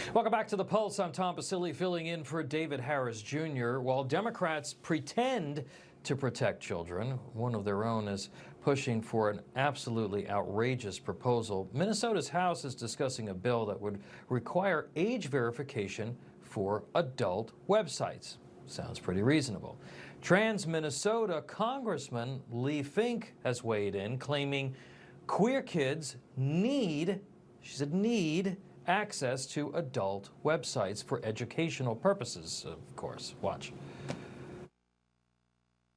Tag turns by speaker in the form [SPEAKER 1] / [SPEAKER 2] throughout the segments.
[SPEAKER 1] Welcome back to The Pulse. I'm Tom Basili filling in for David Harris Jr. While Democrats pretend to protect children, one of their own is pushing for an absolutely outrageous proposal. Minnesota's House is discussing a bill that would require age verification for adult websites. Sounds pretty reasonable. Trans Minnesota Congressman Lee Fink has weighed in, claiming queer kids need, she said need, access to adult websites for educational purposes, of course. Watch.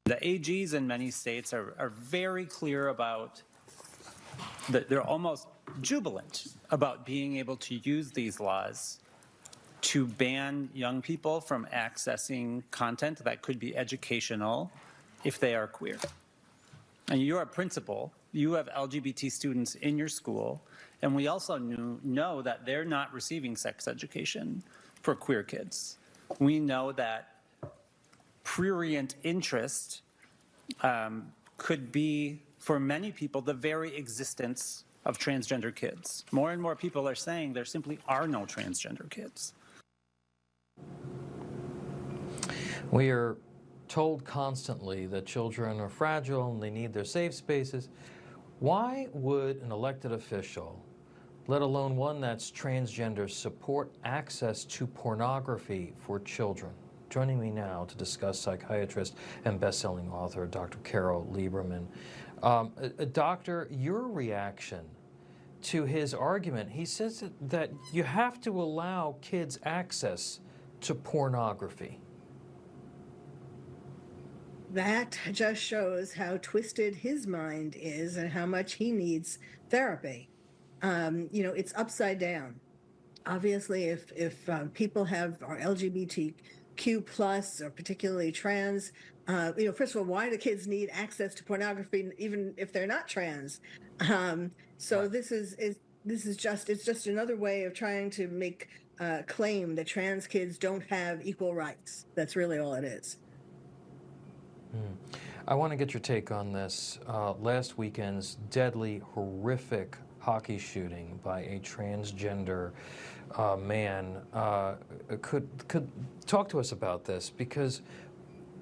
[SPEAKER 2] The AGs in many states are very clear about that. They're almost jubilant about being able to use these laws to ban young people from accessing content that could be educational if they are queer. And you're a principal, you have LGBT students in your school, and we also know that they're not receiving sex education for queer kids. We know that prurient interest could be, for many people, the very existence of transgender kids. More and more people are saying there simply are no transgender kids.
[SPEAKER 1] We are told constantly that children are fragile and they need their safe spaces. Why would an elected official, let alone one that's transgender, support access to pornography for children? Joining me now to discuss, psychiatrist and best-selling author Dr. Carol Lieberman. Doctor, your reaction to his argument, he says that you have to allow kids access to pornography.
[SPEAKER 3] That just shows how twisted his mind is and how much he needs therapy. It's upside down. Obviously, if people are LGBTQ plus or particularly trans, first of all, why do kids need access to pornography even if they're not trans? So this is just another way of trying to make claim that trans kids don't have equal rights. That's really all it is.
[SPEAKER 1] I want to get your take on this. Last weekend's deadly, horrific hockey shooting by a transgender man. Could talk to us about this, because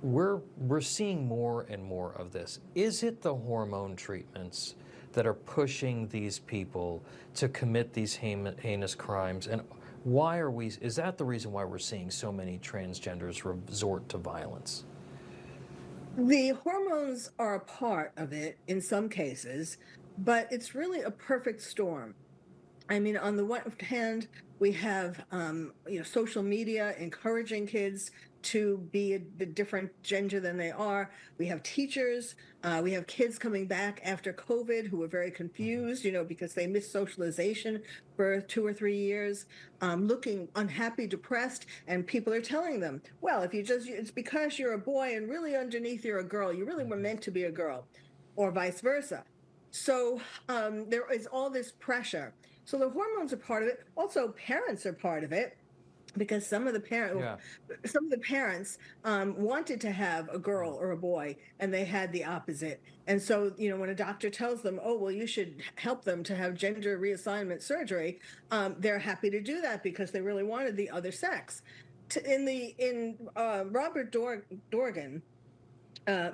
[SPEAKER 1] we're seeing more and more of this. Is it the hormone treatments that are pushing these people to commit these heinous crimes? And why are we? Is that the reason why we're seeing so many transgenders resort to violence?
[SPEAKER 3] The hormones are a part of it in some cases, but it's really a perfect storm. I mean, on the one hand, we have social media encouraging kids to be a different gender than they are. We have teachers. We have kids coming back after COVID who are very confused, because they missed socialization for 2 or 3 years, looking unhappy, depressed, and people are telling them, well, it's because you're a boy and really underneath you're a girl. You really were meant to be a girl, or vice versa. So there is all this pressure. So the hormones are part of it. Also, parents are part of it, because some of the parents wanted to have a girl or a boy, and they had the opposite. And so, when a doctor tells them, oh, well, you should help them to have gender reassignment surgery, they're happy to do that because they really wanted the other sex. Robert Dorgan, or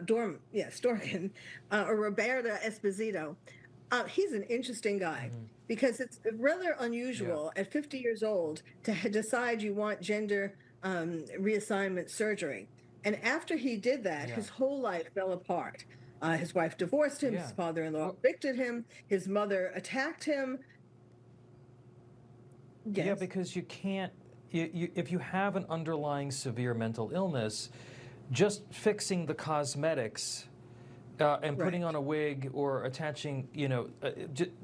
[SPEAKER 3] Roberto Esposito, he's an interesting guy, because it's rather unusual at 50 years old to decide you want gender reassignment surgery. And after he did that, his whole life fell apart. His wife divorced him, his father-in-law evicted him, his mother attacked him. Yes.
[SPEAKER 1] Yeah, because you can't, if you have an underlying severe mental illness, just fixing the cosmetics and putting on a wig or attaching,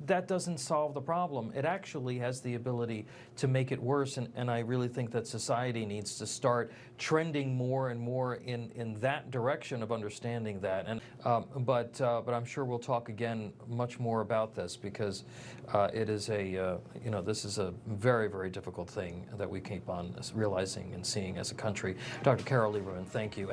[SPEAKER 1] that doesn't solve the problem. It actually has the ability to make it worse, and I really think that society needs to start trending more and more in that direction of understanding that. And but I'm sure we'll talk again much more about this, because it is this is a very, very difficult thing that we keep on realizing and seeing as a country. Dr. Carol Lieberman, thank you.